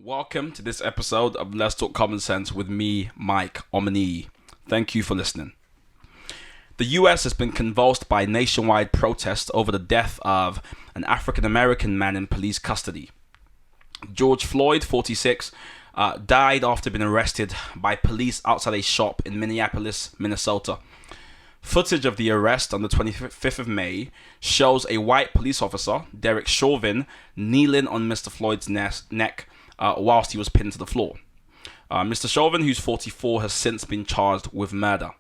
Welcome to this episode of Let's Talk Common Sense with me, Mike Omni. Thank you for listening. The US has been convulsed by nationwide protests over the death of an African-American man in police custody. George Floyd, 46, died after being arrested by police outside a shop in Minneapolis, Minnesota. Footage of the arrest on the 25th of May shows a white police officer, Derek Chauvin, kneeling on Mr. Floyd's neck whilst he was pinned to the floor. Mr. Chauvin, who's 44, has since been charged with murder.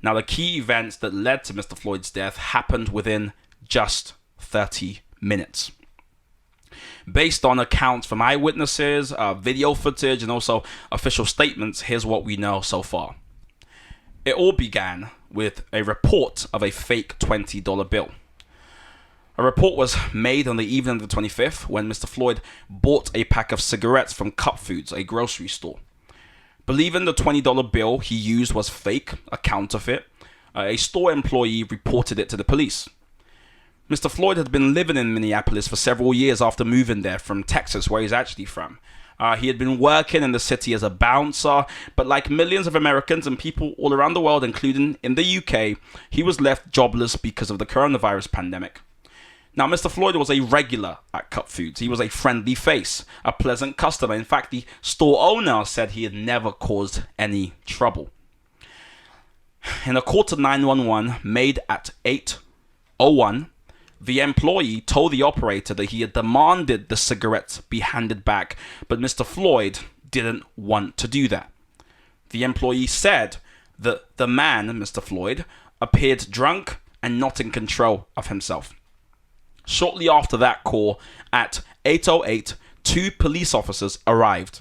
Now, the key events that led to Mr. Floyd's death happened within just 30 minutes. Based on accounts from eyewitnesses, video footage, and also official statements, here's what we know so far. It all began with a report of a fake $20 bill. A report was made on the evening of the 25th when Mr. Floyd bought a pack of cigarettes from Cup Foods, a grocery store. Believing the $20 bill he used was fake, a counterfeit, a store employee reported it to the police. Mr. Floyd had been living in Minneapolis for several years after moving there from Texas, where he's actually from. He had been working in the city as a bouncer, but like millions of Americans and people all around the world, including in the UK, he was left jobless because of the coronavirus pandemic. Now, Mr. Floyd was a regular at Cup Foods. He was a friendly face, a pleasant customer. In fact, the store owner said he had never caused any trouble. In a call to 911 made at 8:01, the employee told the operator that he had demanded the cigarettes be handed back, but Mr. Floyd didn't want to do that. The employee said that the man, Mr. Floyd, appeared drunk and not in control of himself. Shortly after that call, at 8:08, two police officers arrived.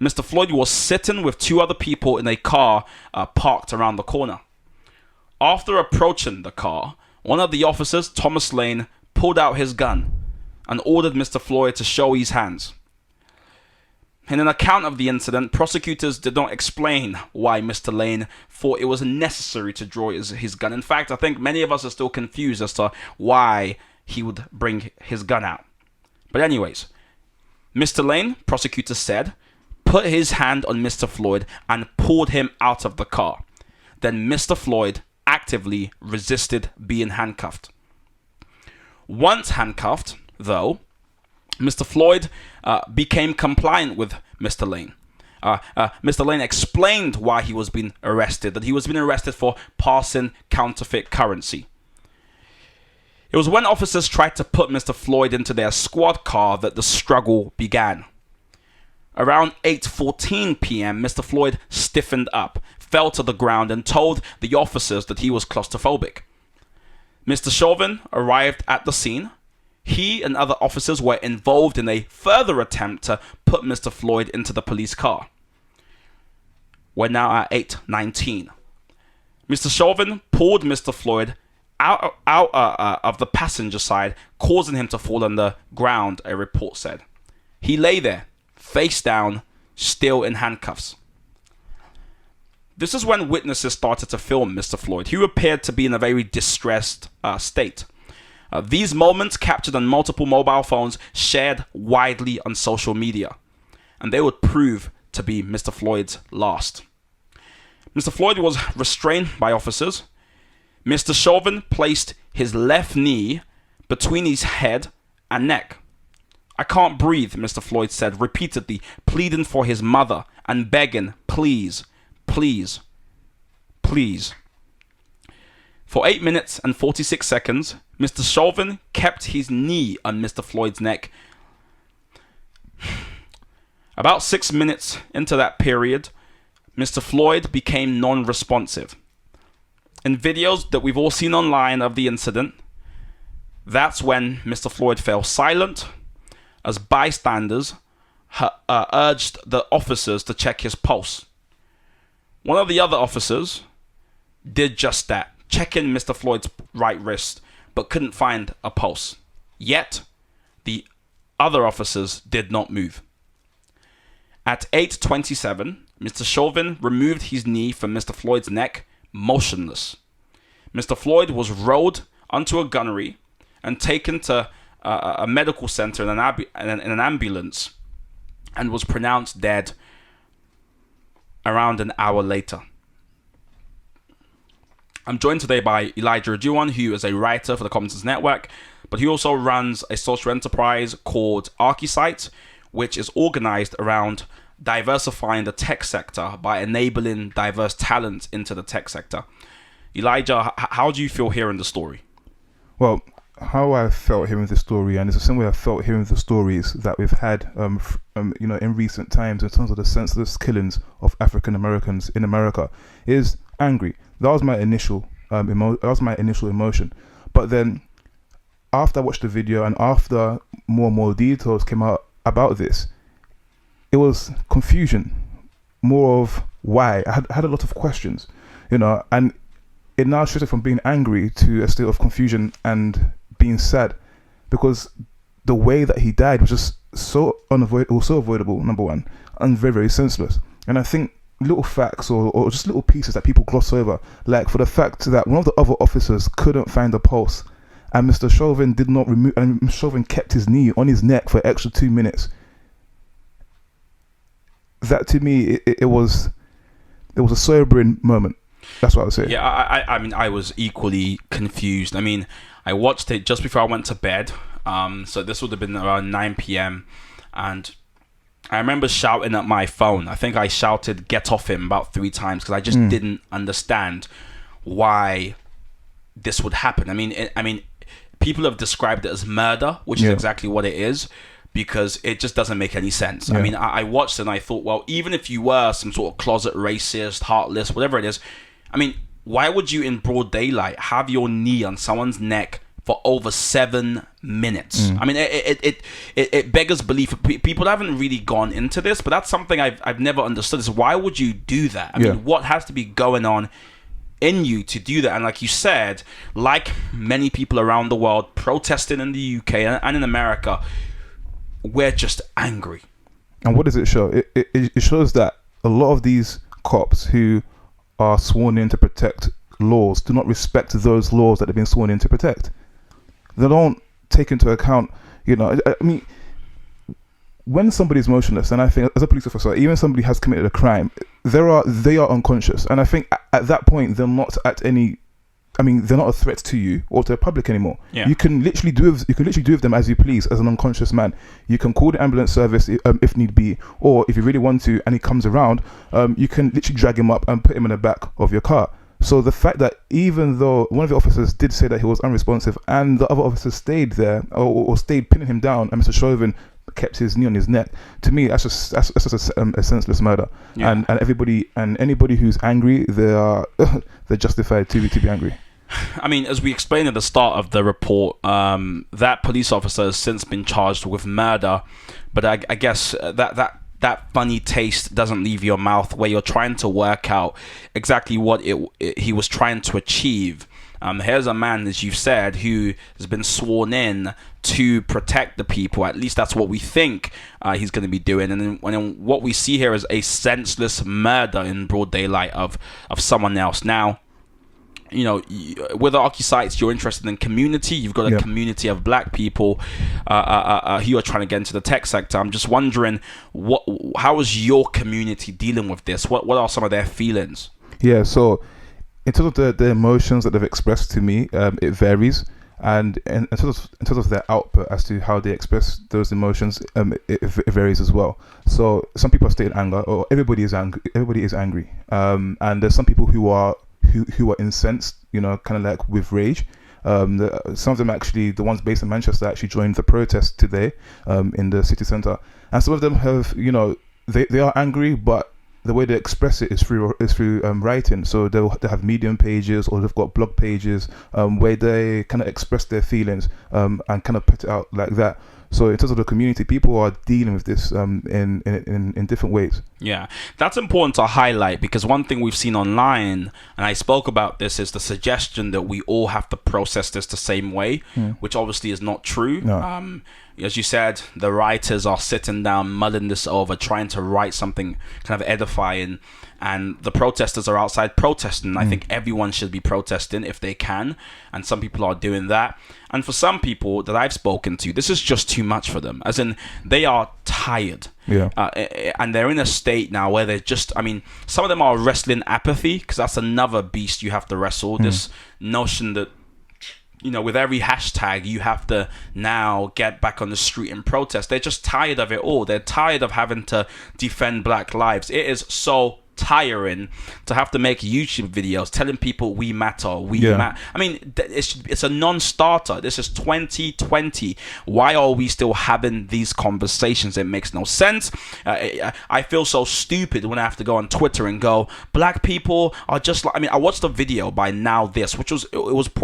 Mr. Floyd was sitting with two other people in a car parked around the corner. After approaching the car, one of the officers, Thomas Lane, pulled out his gun and ordered Mr. Floyd to show his hands. In an account of the incident, prosecutors did not explain why Mr. Lane thought it was necessary to draw his gun. In fact, I think many of us are still confused as to why he would bring his gun out. But anyways, Mr. Lane, prosecutors said, put his hand on Mr. Floyd and pulled him out of the car. Then Mr. Floyd actively resisted being handcuffed. Once handcuffed, though, Mr. Floyd became compliant with Mr. Lane. Mr. Lane explained why he was being arrested, that he was being arrested for passing counterfeit currency. It was when officers tried to put Mr. Floyd into their squad car that the struggle began. Around 8:14 p.m., Mr. Floyd stiffened up, fell to the ground, and told the officers that he was claustrophobic. Mr. Chauvin arrived at the scene. He and other officers were involved in a further attempt to put Mr. Floyd into the police car. We're now at 8:19. Mr. Chauvin pulled Mr. Floyd out of the passenger side, causing him to fall on the ground, a report said. He lay there, face down, still in handcuffs. This is when witnesses started to film Mr. Floyd, who appeared to be in a very distressed state. These moments captured on multiple mobile phones, shared widely on social media, and they would prove to be Mr. Floyd's last. Mr. Floyd was restrained by officers. Mr. Chauvin placed his left knee between his head and neck. I can't breathe, Mr. Floyd said repeatedly, pleading for his mother and begging, please, please, please. For 8 minutes and 46 seconds, Mr. Chauvin kept his knee on Mr. Floyd's neck. About 6 minutes into that period, Mr. Floyd became non-responsive. In videos that we've all seen online of the incident, that's when Mr. Floyd fell silent as bystanders urged the officers to check his pulse. One of the other officers did just that, checking Mr. Floyd's right wrist, but couldn't find a pulse. Yet, the other officers did not move. At 8:27, Mr. Chauvin removed his knee from Mr. Floyd's neck, motionless. Mr. Floyd was rolled onto a gunnery and taken to a medical center in an ambulance. and was pronounced dead around an hour later. I'm joined today by Elijah Ajuwan, who is a writer for the Commentators Network, but he also runs a social enterprise called Archisight, which is organized around diversifying the tech sector by enabling diverse talent into the tech sector. Elijah, how do you feel hearing the story? Well, how I felt hearing the story, and it's the same way I felt hearing the stories that we've had, in recent times in terms of the senseless killings of African Americans in America, is angry. That was my initial emotion. But then, after I watched the video and after more and more details came out about this, it was confusion, more of why. I had a lot of questions, and it now shifted from being angry to a state of confusion and being sad, because the way that he died was just so avoidable, number one, and very, very senseless. And I think little facts or just little pieces that people gloss over, like for the fact that one of the other officers couldn't find the pulse, and Mr. Chauvin did not remove, and Mr. Chauvin kept his knee on his neck for an extra 2 minutes. That to me, it was a sobering moment. That's what I would say. Yeah, I mean, I was equally confused. I mean, I watched it just before I went to bed. So this would have been around 9 p.m. And I remember shouting at my phone. I think I shouted, "Get off him," about 3 times because I just didn't understand why this would happen. I mean, people have described it as murder, which is exactly what it is, because it just doesn't make any sense. I mean, I watched it and I thought, well, even if you were some sort of closet racist, heartless, whatever it is, I mean, why would you in broad daylight have your knee on someone's neck for over 7 minutes? I mean, it beggars belief. People haven't really gone into this, but that's something I've never understood, is why would you do that? I mean, what has to be going on in you to do that? And like you said, like many people around the world protesting in the UK and in America, we're just angry. And what does it show? It shows that a lot of these cops who are sworn in to protect laws do not respect those laws that they've been sworn in to protect. They don't take into account, I mean, when somebody's motionless, and I think as a police officer, even somebody has committed a crime, they are unconscious, and I think at that point they're not they're not a threat to you or to the public anymore. You can literally do with them as you please as an unconscious man. You can call the ambulance service if need be, or if you really want to and he comes around, you can literally drag him up and put him in the back of your car. So the fact that even though one of the officers did say that he was unresponsive and the other officers stayed there or stayed pinning him down, and Mr. Chauvin kept his knee on his neck, to me that's just a senseless murder. And anybody who's angry, they're justified to be angry. I mean, as we explained at the start of the report, that police officer has since been charged with murder, but I guess that funny taste doesn't leave your mouth where you're trying to work out exactly what he was trying to achieve. Here's a man, as you've said, who has been sworn in to protect the people. At least that's what we think he's going to be doing. And then what we see here is a senseless murder in broad daylight of someone else. Now, with Archisight, you're interested in community. You've got a community of black people who are trying to get into the tech sector. I'm just wondering, how is your community dealing with this? What are some of their feelings? Yeah, so in terms of the emotions that they've expressed to me, it varies. And in terms of their output as to how they express those emotions, it varies as well. So some people are stating anger, or everybody is angry. And there's some people who are incensed, kind of like with rage. Some of them actually, the ones based in Manchester, actually joined the protest today in the city centre. And some of them have, they are angry, but the way they express it is through writing. So they have Medium pages, or they've got blog pages where they kind of express their feelings and kind of put it out like that. So in terms of the community, people are dealing with this in different ways. Yeah, that's important to highlight, because one thing we've seen online, and I spoke about this, is the suggestion that we all have to process this the same way, which obviously is not true. No. As you said, the writers are sitting down, mulling this over, trying to write something kind of edifying, and the protesters are outside protesting. I think everyone should be protesting if they can, and some people are doing that. And for some people that I've spoken to, this is just too much for them. As in, they are tired. Yeah. And they're in a state now where they're just, I mean, some of them are wrestling apathy, because that's another beast you have to wrestle. This notion that, you know, with every hashtag, you have to now get back on the street and protest. They're just tired of it all. They're tired of having to defend black lives. It is so tiring to have to make YouTube videos telling people we matter, matter. I mean, it's a non-starter. This is 2020. Why are we still having these conversations? It makes no sense. I feel so stupid when I have to go on Twitter and go, black people are just like, I mean, I watched a video by Now This, which was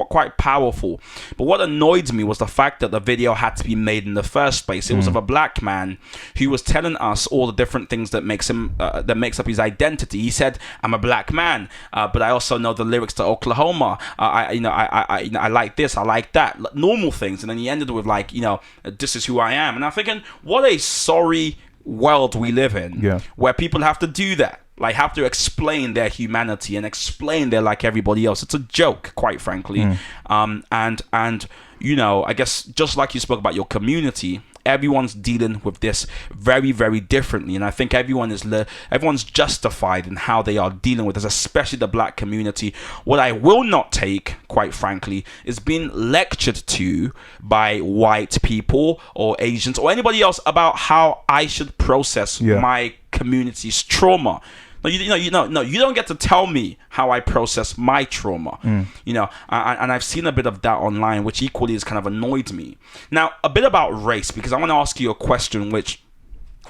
quite powerful, but what annoyed me was the fact that the video had to be made in the first place. It was of a black man who was telling us all the different things that makes him that makes up his identity. He said, "I'm a black man, but I also know the lyrics to Oklahoma. I like this, I like that, normal things." And then he ended with like, you know, "This is who I am." And I'm thinking, what a sorry world we live in, where people have to do that. Like, have to explain their humanity and explain they're like everybody else. It's a joke, quite frankly. And you know, I guess just like you spoke about your community, everyone's dealing with this very, very differently, and I think everyone's justified in how they are dealing with this, especially the black community. What I will not take, quite frankly, is being lectured to by white people or Asians or anybody else about how I should process my community's trauma. No, you don't get to tell me how I process my trauma. You know, and I've seen a bit of that online, which equally has kind of annoyed me. Now, a bit about race, because I want to ask you a question which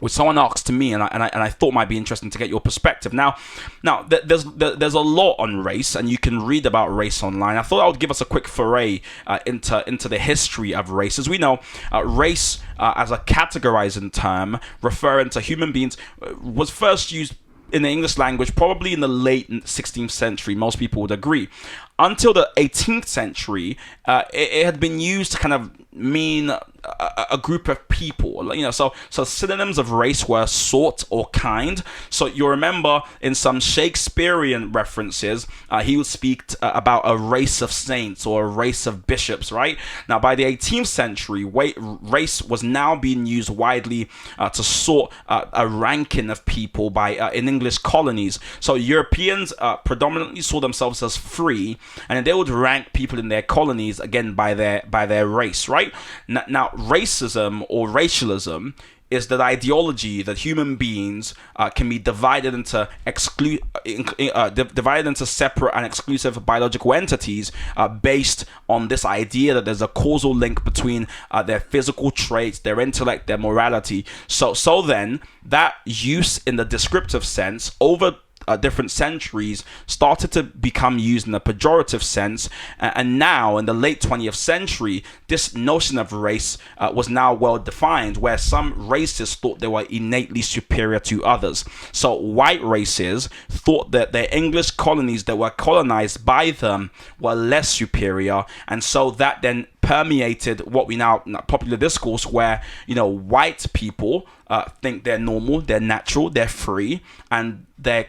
someone asked to me, and I thought might be interesting to get your perspective. Now, there's a lot on race, and you can read about race online. I thought I would give us a quick foray into the history of race. As we know, race as a categorizing term referring to human beings was first used in the English language probably in the late 16th century. Most people would agree. Until the 18th century, it had been used to kind of mean a group of people, you know. So synonyms of race were sort or kind. So you remember in some Shakespearean references, he would speak about a race of saints or a race of bishops, right? Now, by the 18th century, race was now being used widely to sort a ranking of people by in English colonies. So Europeans predominantly saw themselves as free, and they would rank people in their colonies again by their race, right? Now, racism or racialism is that ideology that human beings can be divided into separate and exclusive biological entities based on this idea that there's a causal link between their physical traits, their intellect, their morality. So then that use in the descriptive sense over different centuries started to become used in a pejorative sense, and now in the late 20th century, this notion of race was now well defined, where some races thought they were innately superior to others. So white races thought that their English colonies that were colonized by them were less superior, and so that then permeated what we now popular discourse, where, you know, white people think they're normal, they're natural, they're free, and the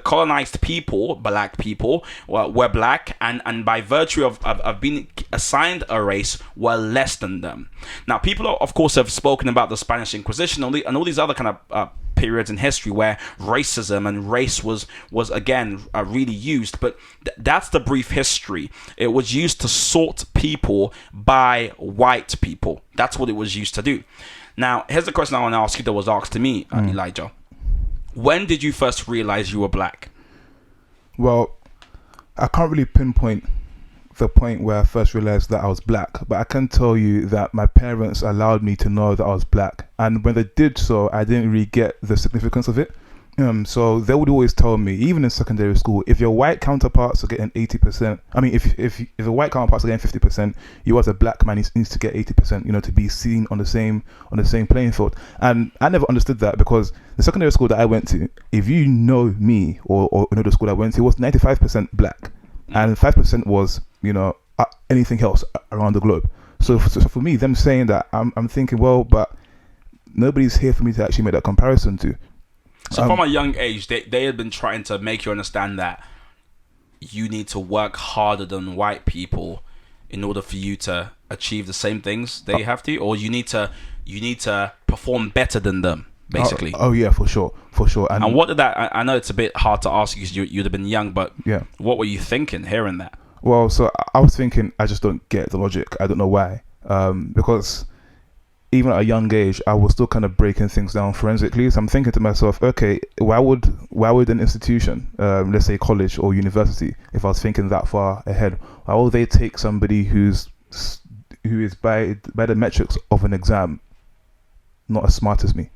colonized people, black people, were black, and by virtue of being assigned a race, were less than them. Now, people, of course, have spoken about the Spanish Inquisition and all these other kind of periods in history where racism and race was again really used, but that's the brief history. It was used to sort people by white people. That's what it was used to do. Now, here's the question I want to ask you that was asked to me, Elijah. When did you first realize you were black? Well, I can't really pinpoint the point where I first realized that I was black, but I can tell you that my parents allowed me to know that I was black, and when they did so, I didn't really get the significance of it. So they would always tell me, even in secondary school, if your white counterparts are getting 80%, I mean, if the white counterparts are getting 50%, you as a black man needs to get 80%, you know, to be seen on the same playing field. And I never understood that, because the secondary school that I went to, if you know me or know the school I went to, it was 95% black, and 5% was, you know, anything else around the globe. So for me, them saying that, I'm thinking, well, but nobody's here for me to actually make that comparison to. So from a young age, they had been trying to make you understand that you need to work harder than white people in order for you to achieve the same things they have to, or you need to you need to perform better than them, basically. Oh yeah, for sure. And what did that? I know it's a bit hard to ask you because you'd have been young, but yeah, what were you thinking hearing that? Well, so I was thinking, I just don't get the logic. I don't know why. Because even at a young age, I was still kind of breaking things down forensically. So I'm thinking to myself, okay, why would an institution, let's say college or university, if I was thinking that far ahead, why would they take somebody who is by the metrics of an exam not as smart as me?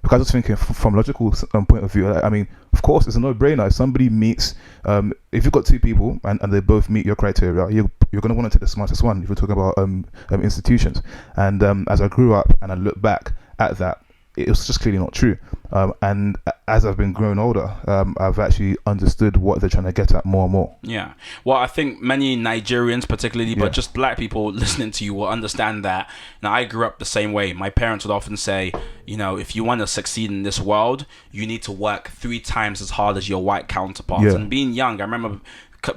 Because I was thinking from a logical point of view, I mean, of course, it's a no-brainer. If somebody meets, if you've got two people and they both meet your criteria, you're going to want to take the smartest one if you're talking about institutions. And as I grew up and I look back at that, it was just clearly not true. And as I've been growing older, I've actually understood what they're trying to get at more and more. Yeah. Well, I think many Nigerians particularly, but just black people listening to you will understand that. Now, I grew up the same way. My parents would often say, you know, if you want to succeed in this world, you need to work 3 times as hard as your white counterparts. Yeah. And being young, I remember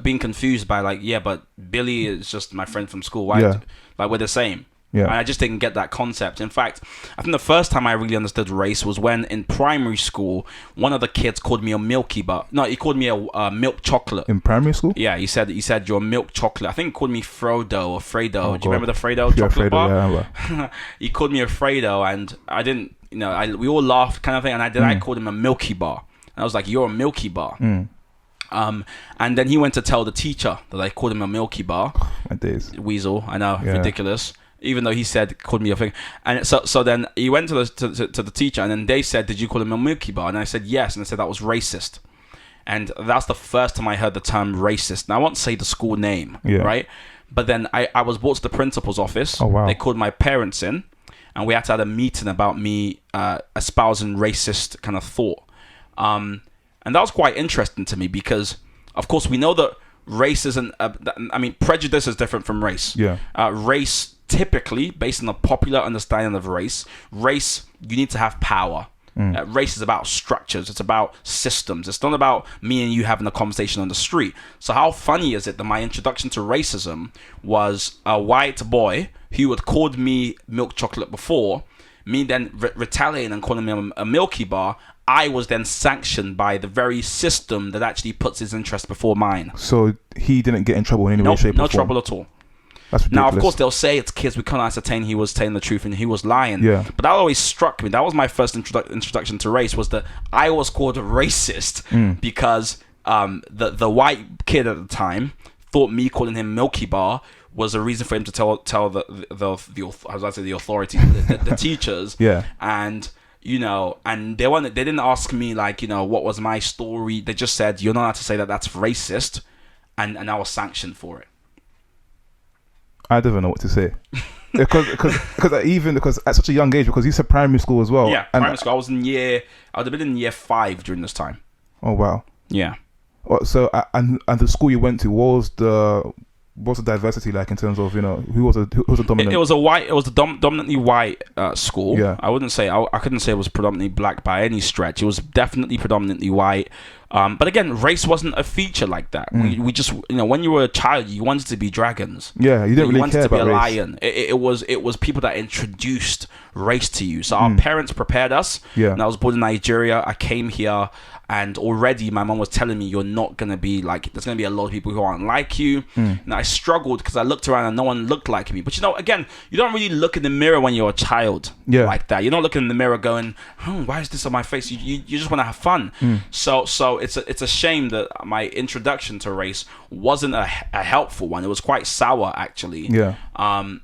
being confused by like, yeah, but Billy is just my friend from school. Why? Like, we're the same. Yeah. And I just didn't get that concept. In fact, I think the first time I really understood race was when in primary school, one of the kids called me a Milky Bar. No, he called me a milk chocolate. In primary school? Yeah, he said you're milk chocolate. I think he called me Frodo or Fredo. Oh, do you remember the Fredo chocolate Fredo, bar? Yeah, he called me a Fredo, and I didn't. You know, we all laughed, kind of thing. And I called him a Milky Bar. And I was like, "You're a Milky Bar." And then he went to tell the teacher that I called him a Milky Bar. My days. Weasel, I know, ridiculous. Even though he said called me a thing, and so then he went to the teacher, and then they said, "Did you call him a Milky Bar?" And I said yes, and they said that was racist, and that's the first time I heard the term racist. Now I won't say the school name, right? But then I was brought to the principal's office. Oh wow! They called my parents in, and we had to have a meeting about me espousing racist kind of thought, and that was quite interesting to me because, of course, we know that race isn't. I mean, prejudice is different from race. Yeah. Race. Typically, based on a popular understanding of race, you need to have power. Race is about structures. It's about systems. It's not about me and you having a conversation on the street. So how funny is it that my introduction to racism was a white boy who had called me milk chocolate before, me then retaliating and calling me a Milky Bar. I was then sanctioned by the very system that actually puts his interest before mine. So he didn't get in trouble in any way, shape, or form? No trouble at all. Now, of course, they'll say it's kids. We can't ascertain he was telling the truth and he was lying. Yeah. But that always struck me. That was my first introduction to race, was that I was called a racist because the white kid at the time thought me calling him Milky Bar was a reason for him to tell the authorities, the teachers. Yeah. And you know, and they didn't ask me like, you know, what was my story. They just said you're not allowed to say that that's racist, and I was sanctioned for it. I don't even know what to say because at such a young age, because you said primary school as well. Yeah, primary school. I would have been in year 5 during this time. Oh wow. Yeah. So and the school you went to, what's the diversity like in terms of, you know, who was a dominant? It was a dominantly white school. Yeah. I wouldn't say I couldn't say it was predominantly black by any stretch. It was definitely predominantly white. But again, race wasn't a feature like that. We just, you know, when you were a child, you wanted to be dragons. Yeah, you didn't really care about race. You wanted to be a lion. It was people that introduced race to you. So our parents prepared us. Yeah. And I was born in Nigeria. I came here, and already my mom was telling me, you're not going to be like, there's going to be a lot of people who aren't like you. And I struggled because I looked around and no one looked like me. But, you know, again, you don't really look in the mirror when you're a child like that. You're not looking in the mirror going, oh, why is this on my face? You just want to have fun. So it's a shame that my introduction to race wasn't a helpful one. It was quite sour, actually. Yeah. And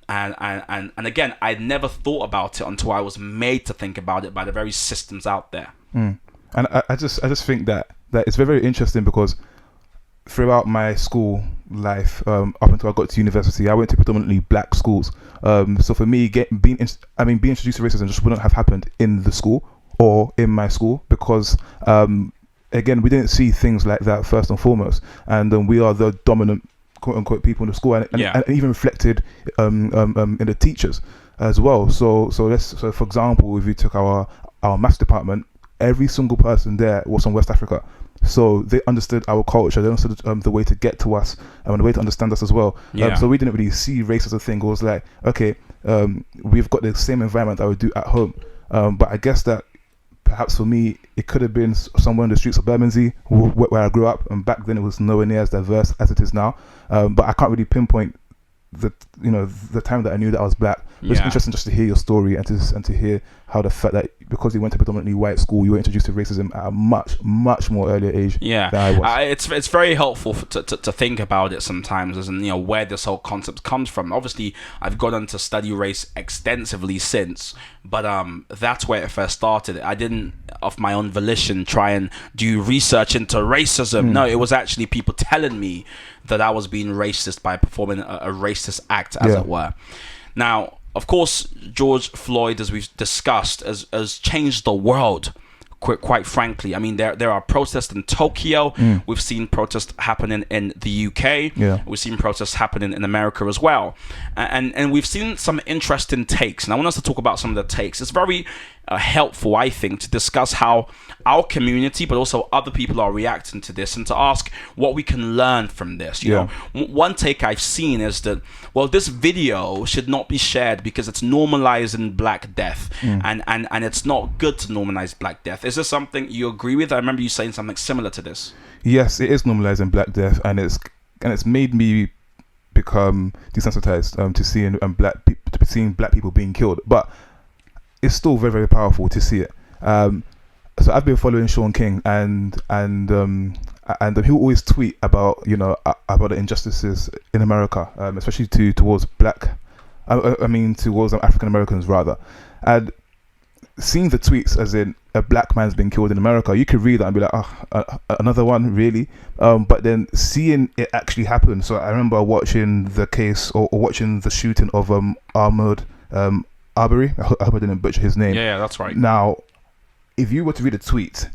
again, I never thought about it until I was made to think about it by the very systems out there. And I just think that it's very, very interesting because throughout my school life, up until I got to university, I went to predominantly black schools. So for me, being introduced to racism just wouldn't have happened in the school or in my school because, again, we didn't see things like that first and foremost. And we are the dominant, quote unquote, people in the school, and even reflected in the teachers as well. So for example, if you took our maths department, every single person there was from West Africa. So they understood our culture. They understood the way to get to us and the way to understand us as well. So we didn't really see race as a thing. It was like, okay, we've got the same environment that we do at home. But I guess that perhaps for me, it could have been somewhere in the streets of Bermondsey, where I grew up. And back then, it was nowhere near as diverse as it is now. But I can't really pinpoint the time that I knew that I was black. But it's interesting just to hear your story and to hear how the fact that because you went to predominantly white school, you were introduced to racism at a much more earlier age than I was. It's very helpful to think about it sometimes, as in, where this whole concept comes from. Obviously, I've gone on to study race extensively since, but that's where it first started. I didn't, of my own volition, try and do research into racism. No, it was actually people telling me that I was being racist by performing a racist act, as it were. Now, of course, George Floyd, as we've discussed, has changed the world, quite frankly. I mean, there are protests in Tokyo. We've seen protests happening in the UK. We've seen protests happening in America as well. And we've seen some interesting takes. And I want us to talk about some of the takes. It's very helpful, I think, to discuss how our community, but also other people, are reacting to this, and to ask what we can learn from this. You know, one take I've seen is that, well, this video should not be shared because it's normalizing Black death, and it's not good to normalize Black death. Is this something you agree with? I remember you saying something similar to this. Yes, it is normalizing Black death, and it's made me become desensitized to seeing Black people being killed. But it's still very, very powerful to see it. So I've been following Sean King, and he'll always tweet about about the injustices in America, especially towards towards African Americans rather. And seeing the tweets, as in a black man's been killed in America, you could read that and be like, another one, really? But then seeing it actually happen. So I remember watching the case or watching the shooting of Ahmaud Arbery. I hope I didn't butcher his name. Yeah, that's right. Now, if you were to read a tweet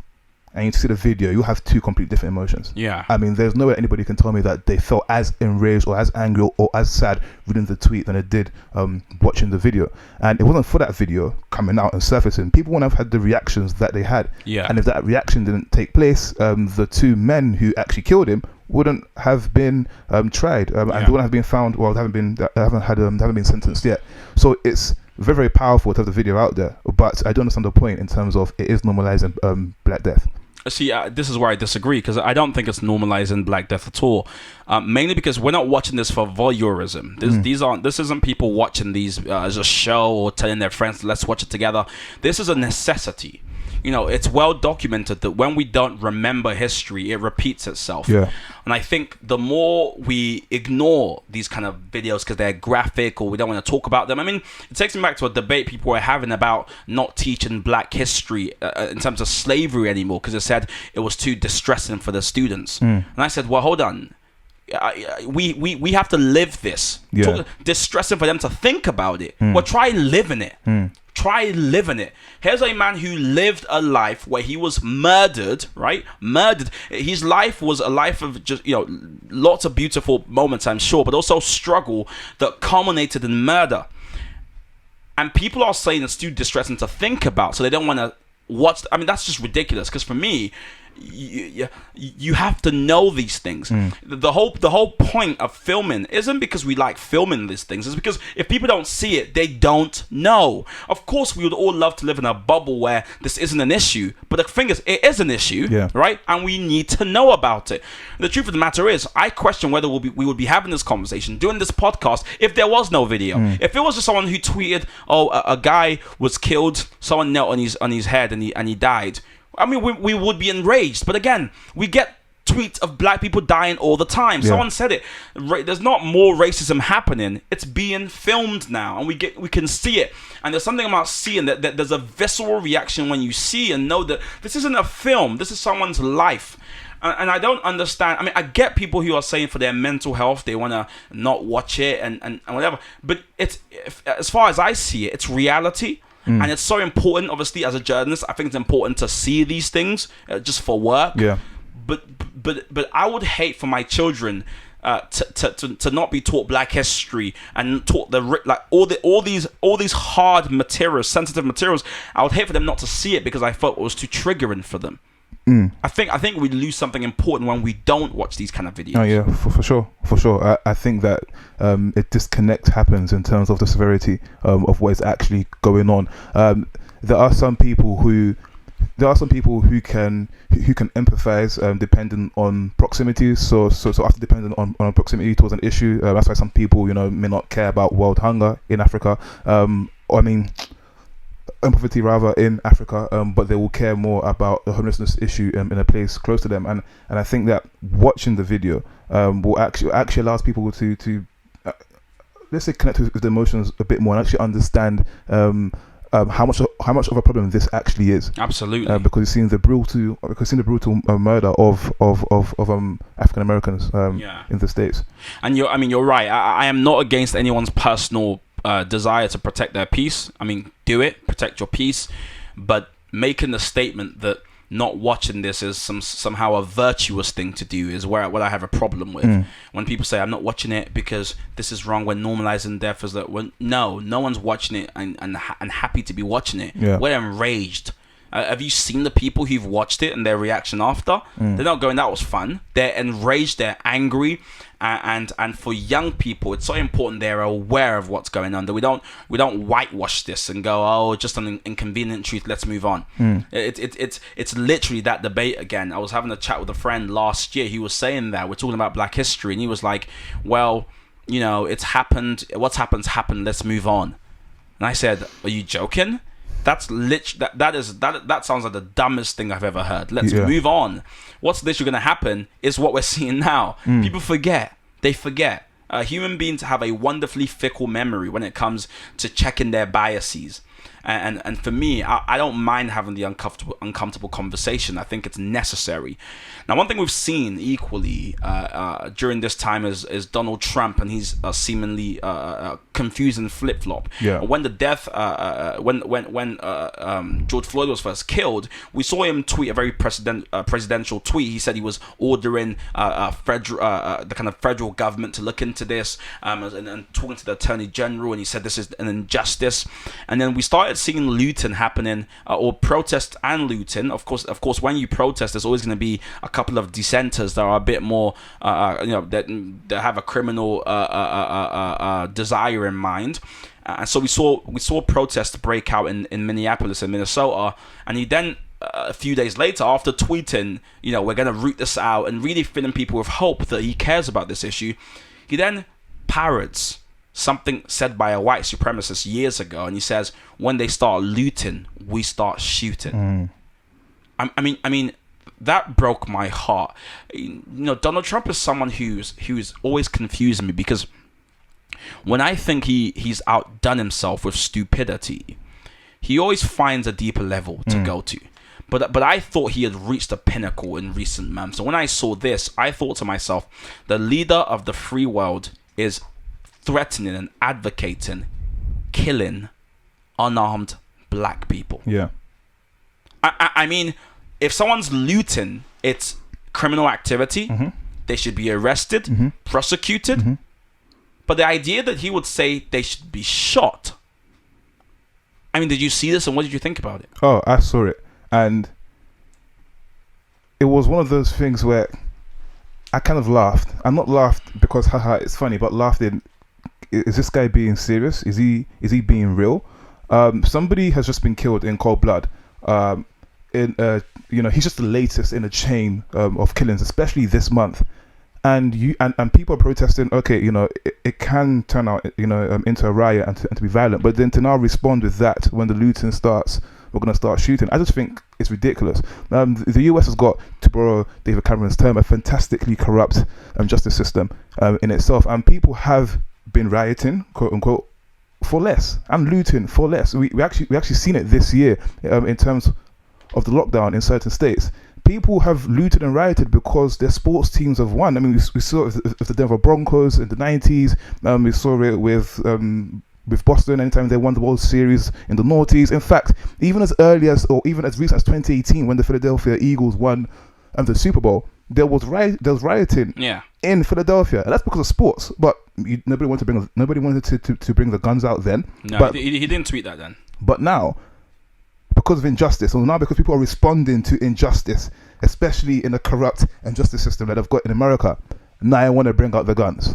and you see the video, you have two completely different emotions. Yeah. I mean, there's no way anybody can tell me that they felt as enraged or as angry or as sad reading the tweet than they did watching the video. And it wasn't for that video coming out and surfacing, people wouldn't have had the reactions that they had. Yeah. And if that reaction didn't take place, the two men who actually killed him wouldn't have been tried, and they wouldn't have been found. Well, they haven't been sentenced yet. So it's very, very powerful to have the video out there, but I don't understand the point in terms of it is normalizing Black death. See, this is where I disagree, because I don't think it's normalizing Black death at all. Mainly because we're not watching this for voyeurism. This isn't people watching these as a show or telling their friends, let's watch it together. This is a necessity. It's well documented that when we don't remember history, it repeats itself. Yeah. And I think the more we ignore these kind of videos because they're graphic or we don't want to talk about them. I mean, it takes me back to a debate people were having about not teaching Black history in terms of slavery anymore, because it said it was too distressing for the students. And I said, well, hold on. We have to live this. Distressing for them to think about it. Well, try living it. Try living it. Here's a man who lived a life where he was murdered, right? Murdered. His life was a life of just, lots of beautiful moments, I'm sure, but also struggle that culminated in murder. And people are saying it's too distressing to think about, so they don't want to watch. I mean, that's just ridiculous, because for me, you have to know these things. The whole point of filming isn't because we like filming these things. It's because if people don't see it, they don't know. Of course, we would all love to live in a bubble where this isn't an issue, but the thing is, it is an issue, right? And we need to know about it. The truth of the matter is, I question whether we would be having this conversation, doing this podcast, if there was no video. If it was just someone who tweeted, a guy was killed, someone knelt on his head and he died, I mean, we would be enraged. But again, we get tweets of Black people dying all the time. Someone said it. There's not more racism happening. It's being filmed now, and we can see it. And there's something about seeing that there's a visceral reaction when you see and know that this isn't a film. This is someone's life. And I don't understand. I mean, I get people who are saying for their mental health they want to not watch it and whatever. But as far as I see it, it's reality. And it's so important, obviously, as a journalist. I think it's important to see these things just for work. Yeah. But I would hate for my children to not be taught Black history and taught all these hard materials, sensitive materials. I would hate for them not to see it because I felt it was too triggering for them. I think we lose something important when we don't watch these kind of videos. Oh yeah, for sure. I think that a disconnect happens in terms of the severity of what is actually going on. There are some people who can empathize depending on proximity. So after depending on proximity towards an issue, that's why some people may not care about world hunger in Africa. Poverty rather in Africa, but they will care more about the homelessness issue in a place close to them. And I think that watching the video will actually allows people to let's say connect with the emotions a bit more and actually understand how much of a problem this actually is. Absolutely, because you've seen the brutal murder of African Americans in the States. And you're right. I am not against anyone's personal desire to protect their peace. I mean, do it, protect your peace, but making the statement that not watching this is somehow a virtuous thing to do is what I have a problem with. When people say I'm not watching it because this is wrong, we're normalizing death, is that no one's watching it and happy to be watching it. We're enraged. Have you seen the people who've watched it and their reaction after? They're not going, that was fun. They're enraged, they're angry, and for young people, it's so important they're aware of what's going on. That we don't whitewash this and go, oh, just an inconvenient truth, let's move on. It's literally that debate again. I was having a chat with a friend last year. He was saying that we're talking about Black history, and he was like, well, it's happened. What's happened. Let's move on. And I said, are you joking? That's that sounds like the dumbest thing I've ever heard. Let's move on. What's literally going to happen is what we're seeing now. People forget. They forget. Human beings have a wonderfully fickle memory when it comes to checking their biases. And for me, I don't mind having the uncomfortable conversation. I think it's necessary. Now, one thing we've seen equally during this time is Donald Trump, and he's seemingly confused and flip-flop. When the death, when George Floyd was first killed, we saw him tweet a very presidential tweet. He said he was ordering the kind of federal government to look into this, and talking to the Attorney General, and he said this is an injustice. And then we started seeing looting happening, or protest and looting. Of course, when you protest, there's always going to be a couple of dissenters that are a bit more, that have a criminal desire in mind. And so we saw protests break out in Minneapolis and Minnesota, and he then a few days later, after tweeting, we're going to root this out and really filling people with hope that he cares about this issue, he then parrots something said by a white supremacist years ago, and he says, when they start looting, we start shooting. I mean that broke my heart. Donald Trump is someone who's always confusing me, because when I think he's outdone himself with stupidity, he always finds a deeper level to go to. But I thought he had reached a pinnacle in recent months. So when I saw this, I thought to myself, the leader of the free world is threatening and advocating killing unarmed black people. I mean, if someone's looting, it's criminal activity. They should be arrested, prosecuted. But the idea that he would say they should be shot. I mean, did you see this, and what did you think about it? Oh, I saw it, and it was one of those things where I kind of laughed. I'm not laughed because haha it's funny, but laughed in, is this guy being serious? Is he being real? Somebody has just been killed in cold blood. He's just the latest in a chain of killings, especially this month. And people are protesting. Okay, it can turn out into a riot and to be violent, but then to now respond with that when the looting starts, we're going to start shooting. I just think it's ridiculous. The US has got, to borrow David Cameron's term, a fantastically corrupt justice system in itself, and people have been rioting, quote unquote, for less, and looting for less. We actually seen it this year in terms of the lockdown in certain states. People have looted and rioted because their sports teams have won. I mean, we saw it with the Denver Broncos in the 90s. We saw it with Boston anytime they won the World Series in the noughties. In fact, even as early as, or even as recent as 2018, when the Philadelphia Eagles won the Super Bowl, there was rioting in Philadelphia, and that's because of sports. But nobody wanted to bring the guns out then. No, but he didn't tweet that then. But now, because of injustice, or now because people are responding to injustice, especially in the corrupt and justice system that they've got in America. Now I want to bring out the guns.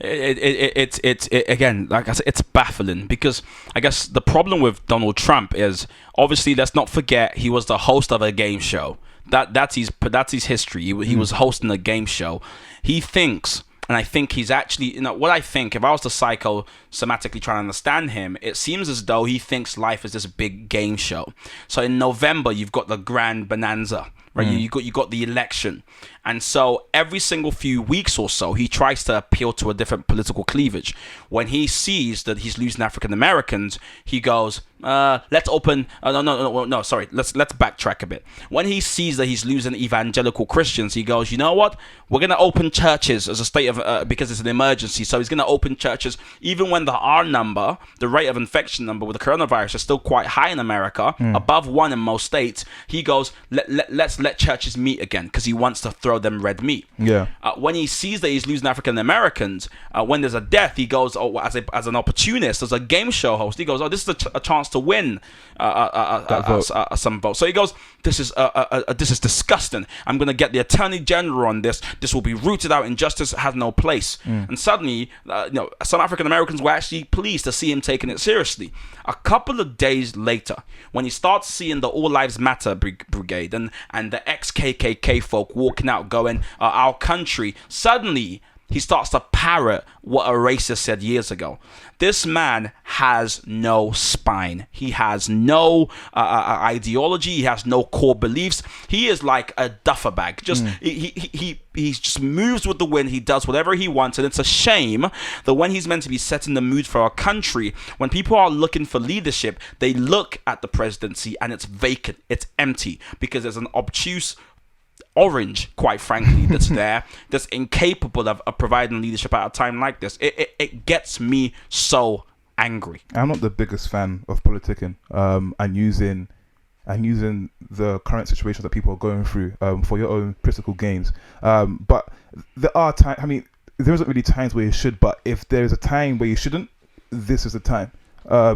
It's again, like I said, it's baffling, because I guess the problem with Donald Trump is, obviously, let's not forget, he was the host of a game show. That's his history. He was hosting a game show. He thinks, and I think he's actually, what I think, if I was to psychosomatically try to understand him, it seems as though he thinks life is this big game show. So in November, you've got the grand bonanza, right? You got the election. And so every single few weeks or so, he tries to appeal to a different political cleavage. When he sees that he's losing African Americans, he goes, let's open. No, sorry. Let's backtrack a bit. When he sees that he's losing evangelical Christians, he goes, you know what? We're gonna open churches as a state of because it's an emergency. So he's gonna open churches even when the R number, the rate of infection number with the coronavirus, is still quite high in America, above 1 in most states. He goes, let's let churches meet again, because he wants to throw them red meat. Yeah. When he sees that he's losing African Americans, when there's a death, he goes, as an opportunist, as a game show host, he goes, this is a chance to win some votes. So he goes, this is disgusting. I'm going to get the Attorney General on this. This will be rooted out. Injustice has no place. And suddenly, some African Americans were actually pleased to see him taking it seriously. A couple of days later, when he starts seeing the All Lives Matter brigade and the ex-KKK folk walking out going, our country, suddenly he starts to parrot what a racist said years ago. This man has no spine. He has no ideology. He has no core beliefs. He is like a duffer bag. He just moves with the wind. He does whatever he wants. And it's a shame that when he's meant to be setting the mood for our country, when people are looking for leadership, they look at the presidency and it's vacant. It's empty, because there's an obtuse orange, quite frankly, that's there, that's incapable of providing leadership at a time like this. It gets me so angry. I'm not the biggest fan of politicking and using the current situations that people are going through for your own political gains. But there are times, I mean, there isn't really times where you should, but if there is a time where you shouldn't, this is the time.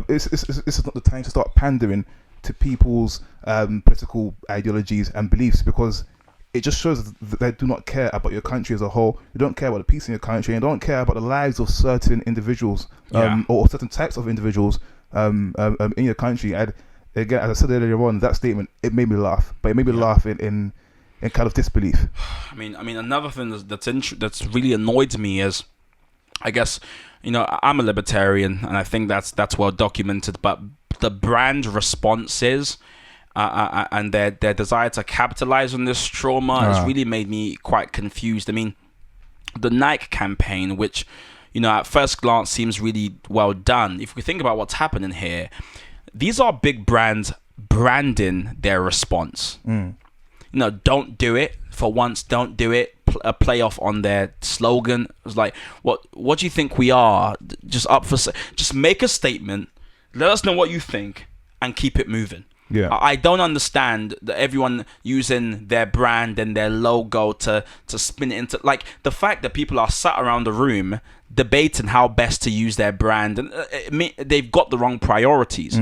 This is not the time to start pandering to people's political ideologies and beliefs, because it just shows that they do not care about your country as a whole. You don't care about the peace in your country, and don't care about the lives of certain individuals or certain types of individuals in your country. And again, as I said earlier on, that statement, it made me laugh, but it made me laugh in kind of disbelief. I mean, another thing that's really annoyed me is, I guess, I'm a libertarian, and I think that's well documented, but the brand responses and their desire to capitalize on this trauma has really made me quite confused. I mean, the Nike campaign, which, at first glance seems really well done. If we think about what's happening here, these are big brands branding their response. Don't do it. For once, don't do it. A play off on their slogan. It was like, what do you think we are? Just make a statement. Let us know what you think and keep it moving. Yeah, I don't understand that everyone using their brand and their logo to spin it into, like, the fact that people are sat around the room debating how best to use their brand, and they've got the wrong priorities.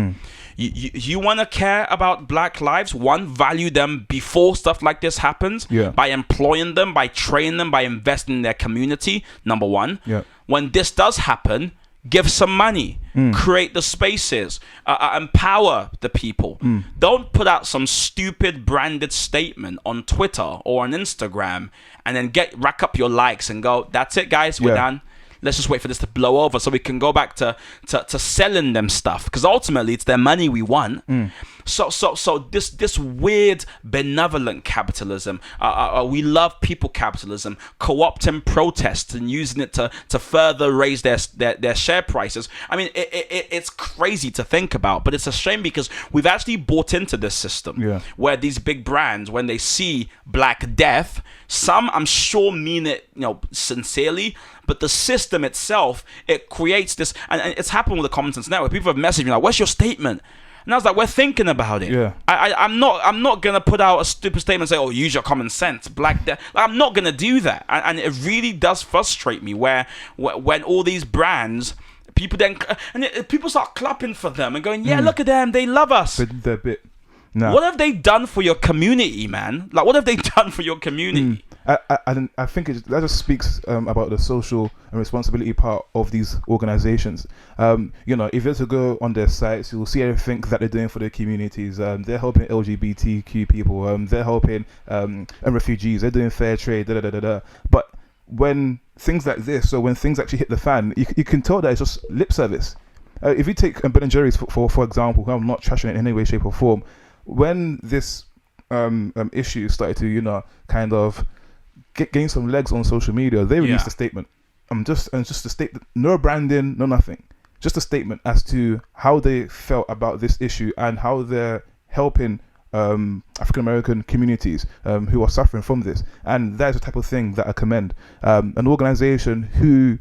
You want to care about Black lives? One, value them before stuff like this happens, by employing them, by training them, by investing in their community, number one. When this does happen, give some money, create the spaces, empower the people. Don't put out some stupid branded statement on Twitter or on Instagram and then rack up your likes and go, that's it, guys, we're done. Let's just wait for this to blow over so we can go back to selling them stuff, because ultimately it's their money we want. So this weird benevolent capitalism, we love people capitalism, co-opting protests and using it to further raise their share prices. I mean, it's crazy to think about, but it's a shame because we've actually bought into this system where these big brands, when they see Black death, some I'm sure mean it, sincerely, but the system itself, it creates this, and it's happened with the Common Sense Network. People have messaged me like, "Where's your statement?" And I was like, "We're thinking about it." I'm not gonna put out a stupid statement and say, "Oh, use your common sense, Black death." Like, I'm not gonna do that, and it really does frustrate me when all these brands, people start clapping for them and going, "Yeah, look at them, they love us." They did their bit. No. What have they done for your community, man? Like, what have they done for your community? I think that just speaks about the social and responsibility part of these organizations. You know, if you were to go on their sites, you'll see everything that they're doing for their communities. They're helping LGBTQ people. They're helping refugees. They're doing fair trade. But when things like this, so when things actually hit the fan, you can tell that it's just lip service. If you take Ben and Jerry's for example, who I'm not trashing it in any way, shape, or form, when this issue started to, you know, kind of gain some legs on social media, they released a statement. Just a statement, no branding, no nothing, just a statement as to how they felt about this issue and how they're helping African American communities who are suffering from this. And that is the type of thing that I commend. An organization who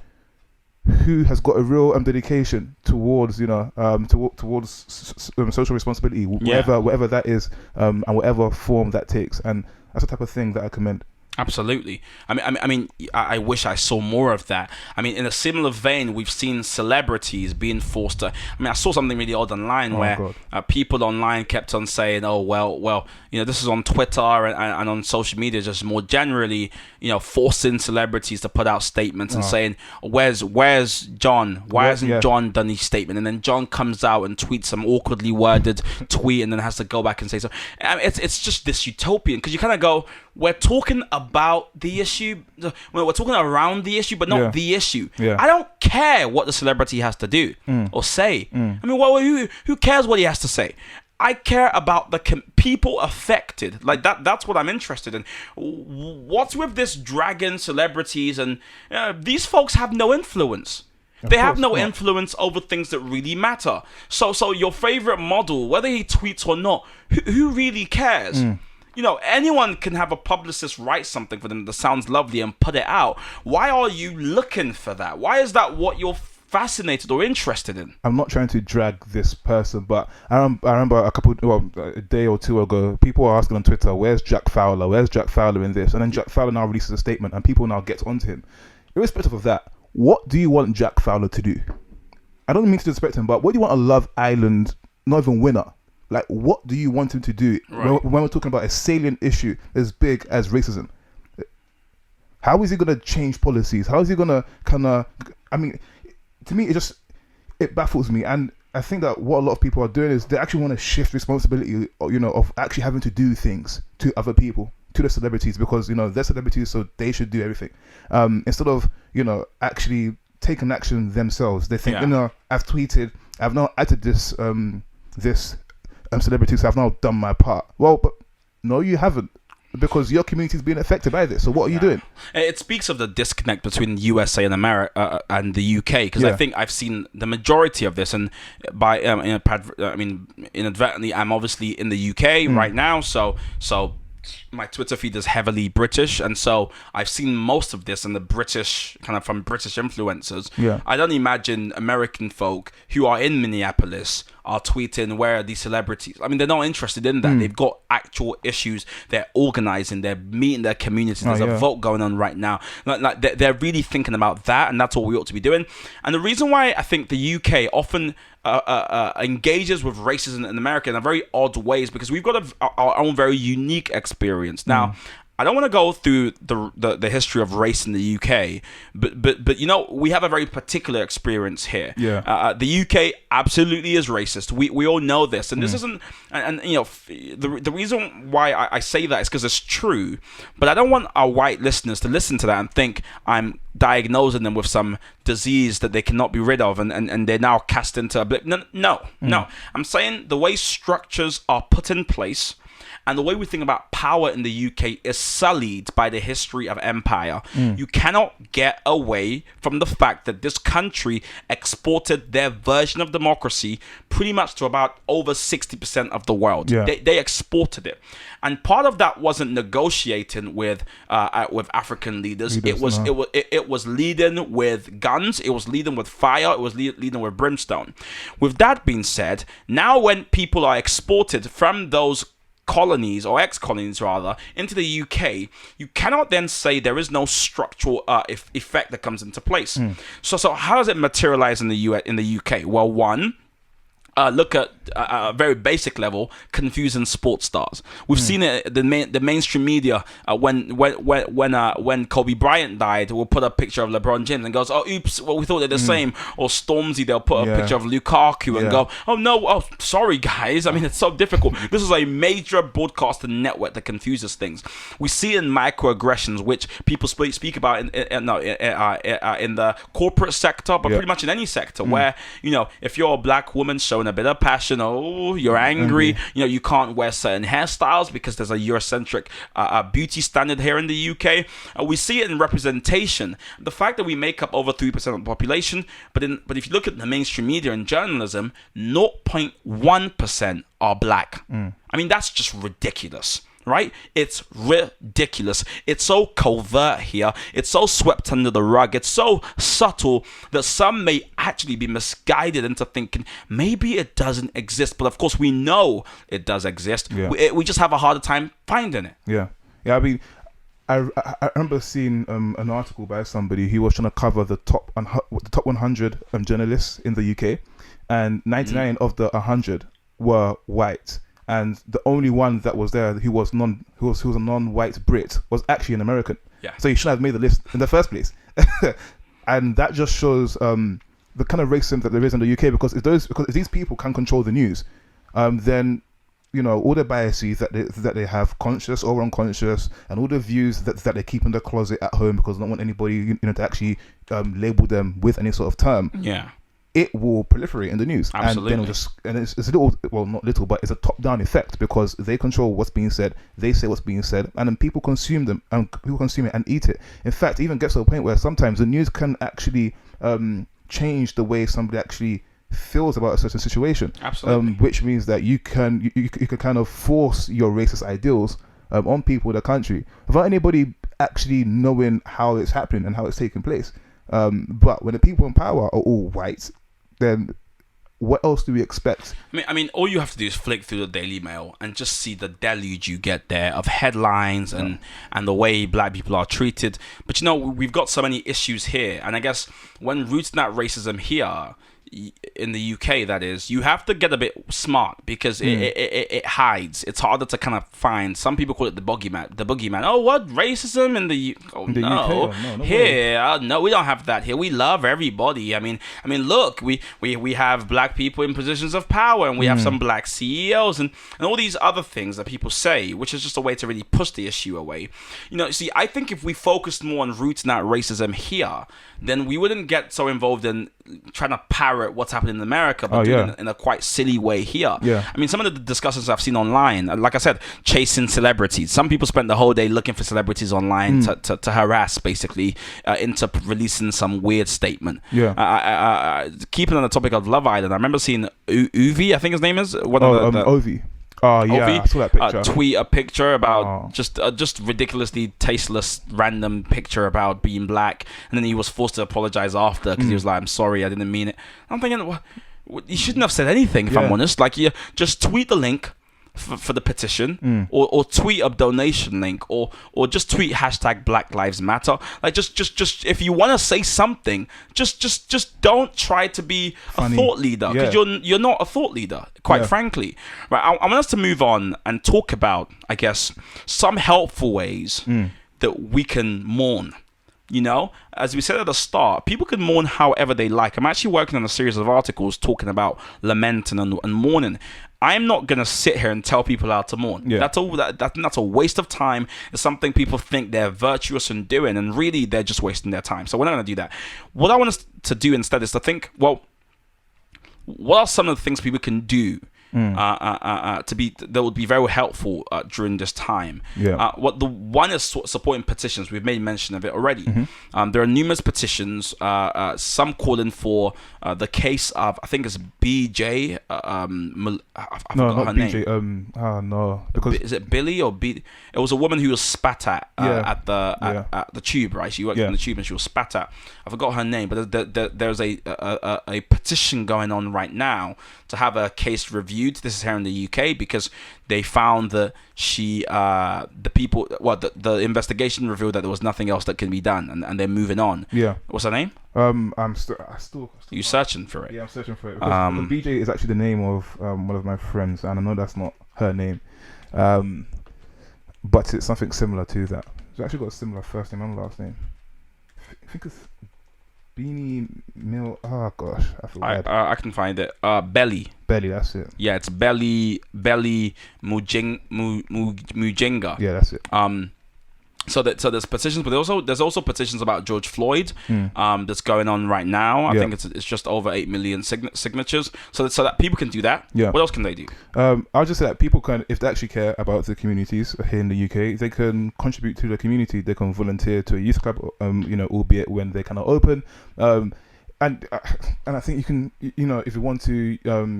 has got a real dedication towards, you know, towards social responsibility, whatever that is, and whatever form that takes. And that's the type of thing that I commend. Absolutely. I wish I saw more of that. I mean, in a similar vein, we've seen celebrities being forced to. I saw something really odd online where people online kept on saying, "Oh, well, you know, this is on Twitter and on social media, just more generally, you know, forcing celebrities to put out statements and saying, where's John? Why hasn't John done his statement?" And then John comes out and tweets some awkwardly worded tweet, and then has to go back and say so. It's just this utopian, because you kind of go, we're talking about the issue, we're talking around the issue, but not the issue. I don't care what the celebrity has to do or say. I mean, who cares what he has to say? I care about the people affected. Like that's what I'm interested in. What's with this dragging celebrities? And these folks have no influence. They have no influence over things that really matter. So your favorite model, whether he tweets or not, who really cares? You know, anyone can have a publicist write something for them that sounds lovely and put it out. Why are you looking for that? Why is that what you're fascinated or interested in? I'm not trying to drag this person, but I remember a day or two ago, people were asking on Twitter, where's Jack Fowler? Where's Jack Fowler in this? And then Jack Fowler now releases a statement and people now get onto him. Irrespective of that, what do you want Jack Fowler to do? I don't mean to disrespect him, but what do you want a Love Island, not even winner? Like, what do you want him to do when we're talking about a salient issue as big as racism? How is he going to change policies? How is he going to kind of... I mean, to me, it baffles me. And I think that what a lot of people are doing is they actually want to shift responsibility, you know, of actually having to do things to other people, to the celebrities, because, you know, they're celebrities, so they should do everything. Instead of, you know, actually taking action themselves. They think, you know, I've tweeted, I've now added this celebrities, have now done my part. Well, but no, you haven't, because your community is being affected by this. So what are you doing? It speaks of the disconnect between the USA and America and the UK, because I think I've seen the majority of this, and by inadvertently, I'm obviously in the UK right now, so my Twitter feed is heavily British, and so I've seen most of this in the British, kind of from British influencers. I don't imagine American folk who are in Minneapolis are tweeting, where are these celebrities? I mean, they're not interested in that. They've got actual issues. They're organizing. They're meeting their communities. There's a vote going on right now. Like they're really thinking about that, and that's what we ought to be doing. And the reason why I think the UK often engages with racism in America in a very odd ways, because we've got our own very unique experience. Now, I don't want to go through the history of race in the UK, but you know, we have a very particular experience here. The UK absolutely is racist. We all know this, and this isn't. And you know, the reason why I say that is because it's true. But I don't want our white listeners to listen to that and think I'm diagnosing them with some disease that they cannot be rid of, and they're now cast into a blip. No. I'm saying the way structures are put in place, and the way we think about power in the UK is sullied by the history of empire. You cannot get away from the fact that this country exported their version of democracy pretty much to about over 60% of the world. They exported it. And part of that wasn't negotiating with African leaders. It was leading with guns. It was leading with fire. It was leading with brimstone. With that being said, now when people are exported from those colonies, or ex-colonies rather, into the UK, you cannot then say there is no structural effect that comes into place. So how does it materialize in the UK? Well, one, look at a very basic level, confusing sports stars. We've seen it the mainstream media when Kobe Bryant died, we'll put a picture of LeBron James and goes, oh oops, well we thought they're the same. Or Stormzy, they'll put a picture of Lukaku and go, oh no, oh sorry guys. I mean, it's so difficult. This is a major broadcasting network that confuses things. We see in microaggressions, which people speak about in the corporate sector, but pretty much in any sector, where if you're a black woman showing a bit of passion, you're angry. You can't wear certain hairstyles because there's a Eurocentric beauty standard here in the UK. We see it in representation. The fact that we make up over 3% of the population, but if you look at the mainstream media and journalism, 0.1% are black. I mean, that's just ridiculous. Right? It's ridiculous. It's so covert here. It's so swept under the rug. It's so subtle that some may actually be misguided into thinking maybe it doesn't exist. But of course, we know it does exist. We just have a harder time finding it. Yeah. I mean, I remember seeing an article by somebody who was trying to cover the top 100 journalists in the UK, and 99 of the 100 were white. And the only one that was there who was a non-white Brit was actually an American. So you shouldn't have made the list in the first place. And that just shows the kind of racism that there is in the UK, because if these people can control the news, then all the biases that they have, conscious or unconscious, and all the views that they keep in the closet at home because they don't want anybody to actually label them with any sort of term. It will proliferate in the news. Absolutely. And it's a little, well, not little, but it's a top-down effect, because they control what's being said, they say what's being said, and then people consume them, and people consume it and eat it. In fact, it even gets to a point where sometimes the news can actually change the way somebody actually feels about a certain situation. Absolutely. Which means that you can kind of force your racist ideals on people in the country without anybody actually knowing how it's happening and how it's taking place. But when the people in power are all white, then what else do we expect? I mean, all you have to do is flick through the Daily Mail and just see the deluge you get there of headlines and the way black people are treated. But we've got so many issues here, and I guess when rooting out racism here in the UK, that is, you have to get a bit smart, because it hides. It's harder to kind of find. Some people call it the boogeyman. Oh, what, racism in the UK? Oh, no, here, no, we don't have that here. We love everybody. I mean, look, we have black people in positions of power, and we have some black CEOs, and all these other things that people say, which is just a way to really push the issue away. See, I think if we focused more on rooting out racism here, then we wouldn't get so involved in trying to parrot what's happening in America, but doing it in a quite silly way here. I mean, some of the discussions I've seen online, like I said, chasing celebrities. Some people spend the whole day looking for celebrities online to harass, basically, into releasing some weird statement. Keeping on the topic of Love Island, I remember seeing Uvi, I think his name is. Ovi. Oh yeah, Ovi, I saw that picture. Tweet a picture about just ridiculously tasteless random picture about being black, and then he was forced to apologize after, because he was like, "I'm sorry, I didn't mean it." I'm thinking, well, you shouldn't have said anything, if I'm honest. Like, you just tweet the link for the petition, or tweet a donation link, or just tweet hashtag Black Lives Matter. Like, just if you want to say something, just don't try to be funny, a thought leader, because you're not a thought leader, quite frankly. Right? I want us to move on and talk about, I guess, some helpful ways that we can mourn. As we said at the start, people can mourn however they like. I'm actually working on a series of articles talking about lamenting and mourning. I'm not going to sit here and tell people how to mourn. That's a waste of time. It's something people think they're virtuous in doing, and really they're just wasting their time. So we're not going to do that. What I want us to do instead is to think, well, what are some of the things people can do that would be very helpful during this time? What the one is supporting petitions. We've made mention of it already. There are numerous petitions, some calling for the case of, I think it's BJ. I forgot her name. Because is it Billy or B? It was a woman who was spat at at the tube, right? She worked in the tube and she was spat at. I forgot her name, but there's a petition going on right now to have a case reviewed reviewed. This is here in the UK because they found that the investigation revealed that there was nothing else that can be done, and they're moving on. Yeah. What's her name? I still. You searching for it? Yeah, I'm searching for it. Because the BJ is actually the name of one of my friends, and I know that's not her name, but it's something similar to that. It's actually got a similar first name and last name. I think it's Beanie Mill. Oh gosh, I feel bad. I can find it. Belly, that's it. Yeah, it's Belly Mujinga. Yeah, that's it. So there's petitions, but there's also petitions about George Floyd that's going on right now. I think it's just over 8 million signatures. So that people can do that. Yeah. What else can they do? I'll just say that people can, if they actually care about the communities here in the UK, they can contribute to the community. They can volunteer to a youth club, albeit when they cannot open. And I think you can, if you want to,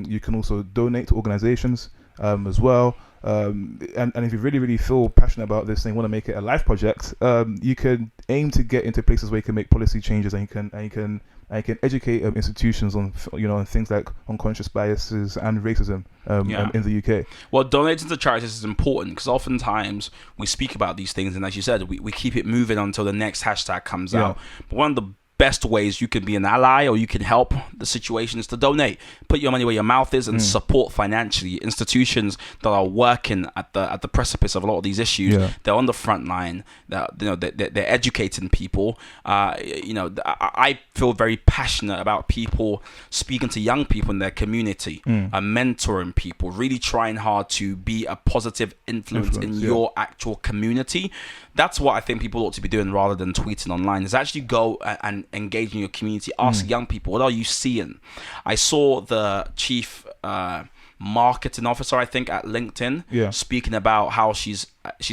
you can also donate to organizations as well. And if you really, really feel passionate about this thing, want to make it a life project, you can aim to get into places where you can make policy changes, and you can educate institutions on on things like unconscious biases and racism in the UK. Well, donating to charities is important because oftentimes we speak about these things, and as you said, we keep it moving until the next hashtag comes out. But one of the best ways you can be an ally or you can help the situation is to donate. Put your money where your mouth is and support financially institutions that are working at the precipice of a lot of these issues. They're on the front line. They're educating people. I feel very passionate about people speaking to young people in their community, mentoring people, really trying hard to be a positive influence in your actual community. That's what I think people ought to be doing rather than tweeting online, is actually go and engage in your community. Ask young people, what are you seeing? I saw the chief marketing officer, I think, at LinkedIn speaking about how she's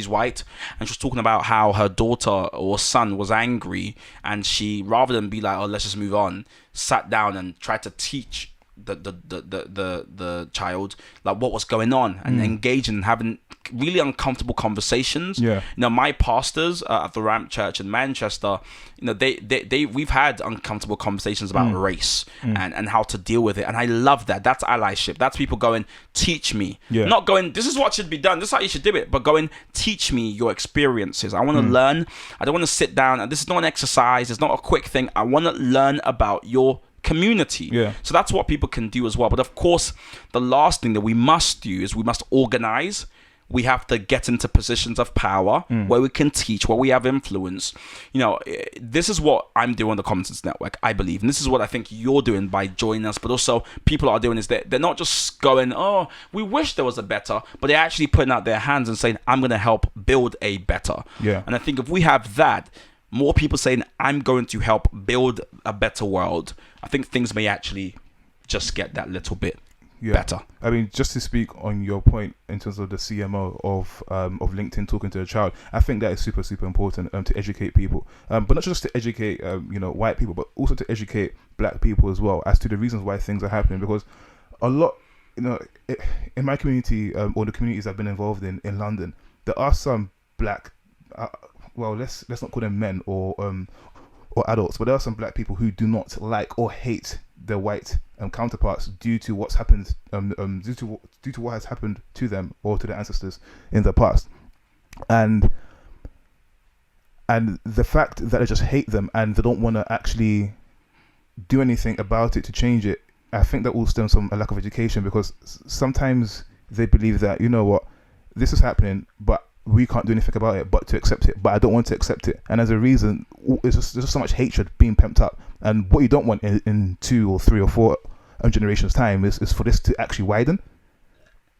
white, and she's talking about how her daughter or son was angry, and she, rather than be like, oh, let's just move on, sat down and tried to teach the child like what was going on and engaging and having really uncomfortable conversations. My pastors at the Ramp Church in Manchester, we've had uncomfortable conversations about race and how to deal with it, and I love that. That's allyship. That's people going, teach me, not going, this is what should be done, this is how you should do it, but going, teach me your experiences. I want to learn. I don't want to sit down, and this is not an exercise, it's not a quick thing. I want to learn about your community. So that's what people can do as well. But of course, the last thing that we must do is we must organize. We have to get into positions of power where we can teach, where we have influence. This is what I'm doing on the Commentators Network, I believe. And this is what I think you're doing by joining us. But also people are doing is they're not just going, oh, we wish there was a better, but they're actually putting out their hands and saying, I'm going to help build a better. And I think if we have that, more people saying, I'm going to help build a better world, I think things may actually just get that little bit better. I mean, just to speak on your point in terms of the CMO of LinkedIn talking to a child, I think that is super, super important to educate people, but not just to educate white people, but also to educate black people as well as to the reasons why things are happening. Because a lot, in my community or the communities I've been involved in London, there are some black, let's not call them men or adults, but there are some black people who do not like or hate their white counterparts due to what's happened, due to what has happened to them or to their ancestors in the past, and the fact that they just hate them and they don't want to actually do anything about it to change it. I think that all stems from a lack of education, because sometimes they believe that, this is happening, but we can't do anything about it but to accept it, but I don't want to accept it, and as a reason there's just so much hatred being pumped up. And what you don't want in 2 or 3 or 4 generations time is for this to actually widen.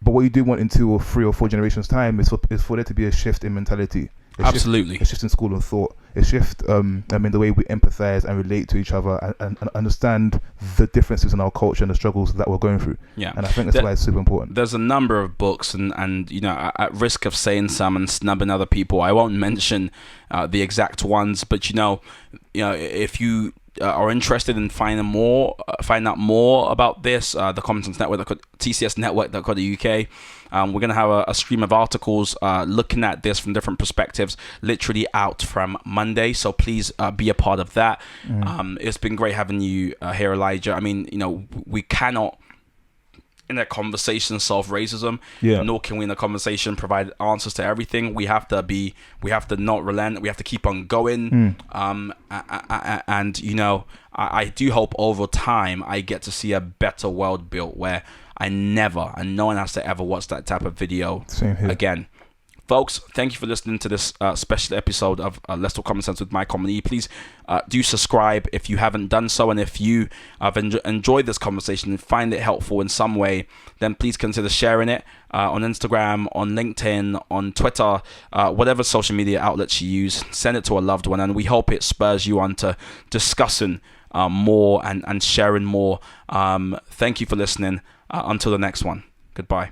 But what you do want in 2 or 3 or 4 generations time is for there to be a shift in mentality. Absolutely. A shift in school of thought. A shift in the way we empathize and relate to each other and understand the differences in our culture and the struggles that we're going through. And I think that's why it's super important. There's a number of books and at risk of saying some and snubbing other people, I won't mention the exact ones, but if you are interested in find out more about this, the Commentators Network, TCS Network.co.uk. We're going to have a stream of articles looking at this from different perspectives, literally out from Monday. So please be a part of that. It's been great having you here, Elijah. I mean, we cannot in a conversation solve racism. Yeah. Nor can we in a conversation provide answers to everything. We have to not relent. We have to keep on going. And you know, I do hope over time I get to see a better world built where and no one has to ever watch that type of video again. Folks, thank you for listening to this special episode of Let's Talk Common Sense with Mike Omni. Please do subscribe if you haven't done so, and if you have enjoyed this conversation and find it helpful in some way, then please consider sharing it on Instagram, on LinkedIn, on Twitter, whatever social media outlets you use. Send it to a loved one, and we hope it spurs you on to discussing more and sharing more. Thank you for listening. Until the next one. Goodbye.